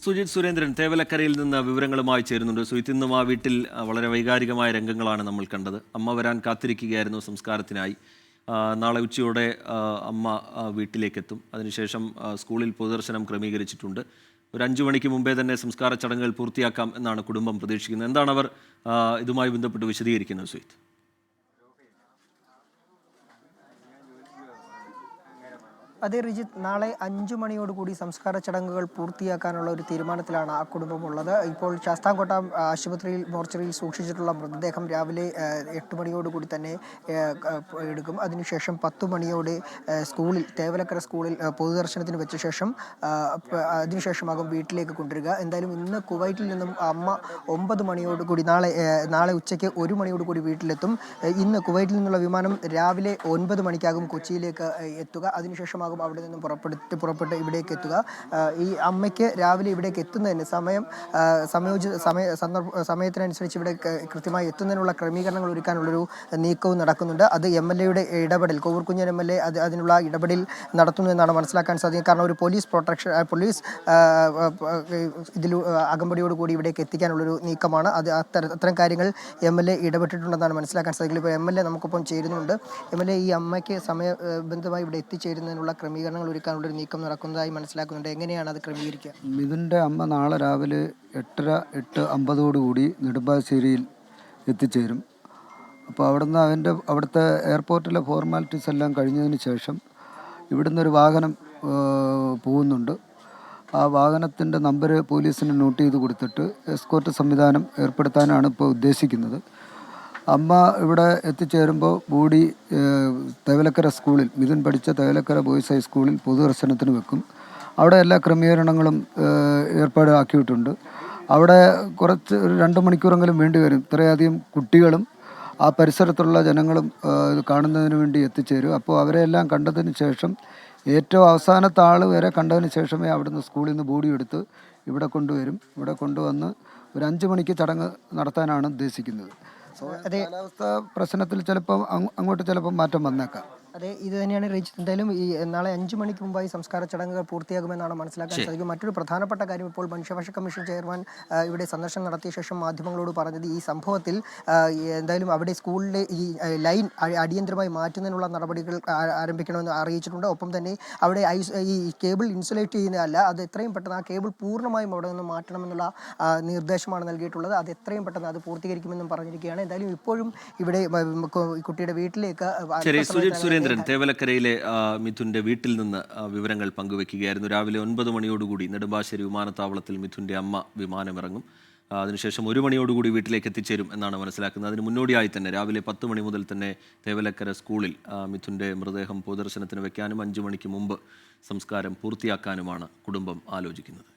സുജിത് സുരേന്ദ്രൻ തേവലക്കരയിൽ നിന്ന് വിവരങ്ങളുമായി ചേരുന്നുണ്ട്. സുജിത്, ഇന്നും ആ വീട്ടിൽ വളരെ വൈകാരികമായ രംഗങ്ങളാണ് നമ്മൾ കണ്ടത്. അമ്മ വരാൻ കാത്തിരിക്കുകയായിരുന്നു സംസ്കാരത്തിനായി. നാളെ ഉച്ചയോടെ അമ്മ വീട്ടിലേക്കെത്തും. അതിനുശേഷം സ്കൂളിൽ പൊതുദർശനം ക്രമീകരിച്ചിട്ടുണ്ട്. ഒരു 5 മണിക്ക് മുമ്പേ തന്നെ സംസ്കാര ചടങ്ങുകൾ പൂർത്തിയാക്കാം എന്നാണ് കുടുംബം പ്രതീക്ഷിക്കുന്നത്. എന്താണ് അവർ ഇതുമായി ബന്ധപ്പെട്ട് വിശദീകരിക്കുന്നത് സുജിത്? അതെ റിജിത്ത്, നാളെ 5 മണിയോടുകൂടി സംസ്കാര ചടങ്ങുകൾ പൂർത്തിയാക്കാനുള്ള ഒരു തീരുമാനത്തിലാണ് ആ കുടുംബമുള്ളത്. ഇപ്പോൾ ശാസ്താംകോട്ട ആശുപത്രിയിൽ മോർച്ചറിയിൽ സൂക്ഷിച്ചിട്ടുള്ള മൃതദേഹം രാവിലെ 8 മണിയോടുകൂടി തന്നെ എടുക്കും. അതിനുശേഷം 10 മണിയോടെ സ്കൂളിൽ, തേവലക്കര സ്കൂളിൽ പൊതുദർശനത്തിന് വെച്ച ശേഷം അതിനുശേഷമാകും വീട്ടിലേക്ക് കൊണ്ടുവരിക. എന്തായാലും ഇന്ന് കുവൈറ്റിൽ നിന്നും അമ്മ 9 മണിയോടുകൂടി നാളെ ഉച്ചയ്ക്ക് 1 മണിയോടുകൂടി വീട്ടിലെത്തും. ഇന്ന് കുവൈറ്റിൽ നിന്നുള്ള വിമാനം രാവിലെ 9 മണിക്കാകും കൊച്ചിയിലേക്ക് എത്തുക. അതിനുശേഷമാകും അവിടെ നിന്നും പുറപ്പെട്ട് ഇവിടേക്ക് എത്തുക. ഈ അമ്മയ്ക്ക് രാവിലെ ഇവിടേക്ക് എത്തുന്നതിന് സമയത്തിനനുസരിച്ച് ഇവിടെ കൃത്യമായി എത്തുന്നതിനുള്ള ക്രമീകരണങ്ങൾ ഒരുക്കാനുള്ളൊരു നീക്കവും നടക്കുന്നുണ്ട്. അത് MLA-യുടെ ഇടപെടൽ, കോവൂർകുഞ്ഞൻ MLA അതിനുള്ള ഇടപെടൽ നടത്തുന്നു എന്നാണ് മനസ്സിലാക്കാൻ സാധിക്കുക. കാരണം ഒരു പോലീസ് ഇതിൽ അകമ്പടിയോടുകൂടി ഇവിടേക്ക് എത്തിക്കാനുള്ളൊരു നീക്കമാണ്. അത്തരം കാര്യങ്ങൾ MLA ഇടപെട്ടിട്ടുണ്ടെന്നാണ് മനസ്സിലാക്കാൻ സാധിക്കുന്നത്. ഇപ്പോൾ MLA നമുക്കൊപ്പം ചേരുന്നുണ്ട്. MLA, ഈ അമ്മയ്ക്ക് സമയബന്ധമായി ഇവിടെ എത്തിച്ചേരുന്നതിനുള്ള ക്രമീകരണങ്ങൾ ഒരുക്കാനുള്ളൊരു നീക്കം നടക്കുന്നതായി മനസ്സിലാക്കുന്നുണ്ട്. എങ്ങനെയാണ് അത് ക്രമീകരിക്കുക? മിഥുൻ്റെ അമ്മ നാളെ രാവിലെ 8:50 നെടുമ്പാശ്ശേരിയിൽ എത്തിച്ചേരും. അപ്പോൾ അവിടുത്തെ എയർപോർട്ടിലെ ഫോർമാലിറ്റീസ് എല്ലാം കഴിഞ്ഞതിന് ശേഷം ഇവിടുന്ന് ഒരു വാഹനം പോകുന്നുണ്ട്. ആ വാഹനത്തിൻ്റെ നമ്പർ പോലീസിന് നോട്ട് ചെയ്ത് കൊടുത്തിട്ട് എസ്കോർട്ട് സംവിധാനം ഏർപ്പെടുത്താനാണ് ഇപ്പോൾ ഉദ്ദേശിക്കുന്നത്. അമ്മ ഇവിടെ എത്തിച്ചേരുമ്പോൾ ബോഡി തേവലക്കര സ്കൂളിൽ, മിഥുൻ പഠിച്ച തേവലക്കര ബോയ്സ് ഹൈസ്കൂളിൽ പൊതുദർശനത്തിന് വെക്കും. അവിടെ എല്ലാ ക്രമീകരണങ്ങളും ഏർപ്പാടാക്കിയിട്ടുണ്ട്. അവിടെ കുറച്ച് ഒരു 2 മണിക്കൂറെങ്കിലും വേണ്ടി വരും. ഇത്രയധികം കുട്ടികളും ആ പരിസരത്തുള്ള ജനങ്ങളും ഇത് കാണുന്നതിന് വേണ്ടി എത്തിച്ചേരും. അപ്പോൾ അവരെല്ലാം കണ്ടതിന് ശേഷം, ഏറ്റവും അവസാനത്തെ ആൾ വരെ കണ്ടതിന് ശേഷമേ അവിടുന്ന് സ്കൂളിൽ നിന്ന് ബോഡി എടുത്ത് ഇവിടെ കൊണ്ടുവരും. ഇവിടെ കൊണ്ടുവന്ന് ഒരു 5 മണിക്ക് ചടങ്ങ് നടത്താനാണ് ഉദ്ദേശിക്കുന്നത്. കാലാവസ്ഥ പ്രശ്നത്തിൽ ചിലപ്പോൾ അങ്ങോട്ട് ചിലപ്പോൾ മാറ്റം വന്നേക്കാം. അതെ, ഇത് തന്നെയാണ് രജിത്ത്. എന്തായാലും ഈ നാളെ 5 മണിക്ക് മുമ്പായി സംസ്കാര ചടങ്ങുകൾ പൂർത്തിയാകുമെന്നാണ് മനസ്സിലാക്കാൻ സാധിക്കും. മറ്റൊരു പ്രധാനപ്പെട്ട കാര്യം, ഇപ്പോൾ മനുഷ്യാവകാശ കമ്മീഷൻ ചെയർമാൻ ഇവിടെ സന്ദർശനം നടത്തിയ ശേഷം മാധ്യമങ്ങളോട് പറഞ്ഞത്, ഈ സംഭവത്തിൽ എന്തായാലും അവിടെ സ്കൂളിലെ ഈ ലൈൻ അടിയന്തരമായി മാറ്റുന്നതിനുള്ള നടപടികൾ ആരംഭിക്കണമെന്ന് അറിയിച്ചിട്ടുണ്ട്. ഒപ്പം തന്നെ അവിടെ ഈ കേബിൾ ഇൻസുലേറ്റ് ചെയ്യുന്നതല്ല, അത് എത്രയും പെട്ടെന്ന് ആ കേബിൾ പൂർണ്ണമായും അവിടെ നിന്ന് മാറ്റണമെന്നുള്ള നിർദ്ദേശമാണ് നൽകിയിട്ടുള്ളത്. അത് എത്രയും പെട്ടെന്ന് അത് പൂർത്തീകരിക്കുമെന്നും പറഞ്ഞിരിക്കുകയാണ്. എന്തായാലും ഇപ്പോഴും ഇവിടെ കുട്ടിയുടെ വീട്ടിലേക്ക് തേവലക്കരയിലെ മിഥുന്റെ വീട്ടിൽ നിന്ന് വിവരങ്ങൾ പങ്കുവെക്കുകയായിരുന്നു. രാവിലെ 9 മണിയോടുകൂടി നെടുമ്പാശ്ശേരി വിമാനത്താവളത്തിൽ മിഥുന്റെ അമ്മ വിമാനമിറങ്ങും. അതിനുശേഷം 1 മണിയോടുകൂടി വീട്ടിലേക്ക് എത്തിച്ചേരും എന്നാണ് മനസ്സിലാക്കുന്നത്. അതിന് മുന്നോടിയായി തന്നെ രാവിലെ 10 മണി മുതൽ തന്നെ തേവലക്കര സ്കൂളിൽ മിഥുന്റെ മൃതദേഹം പൊതുദർശനത്തിന് വയ്ക്കാനും 5 മണിക്ക് മുമ്പ് സംസ്കാരം പൂർത്തിയാക്കാനുമാണ് കുടുംബം ആലോചിക്കുന്നത്.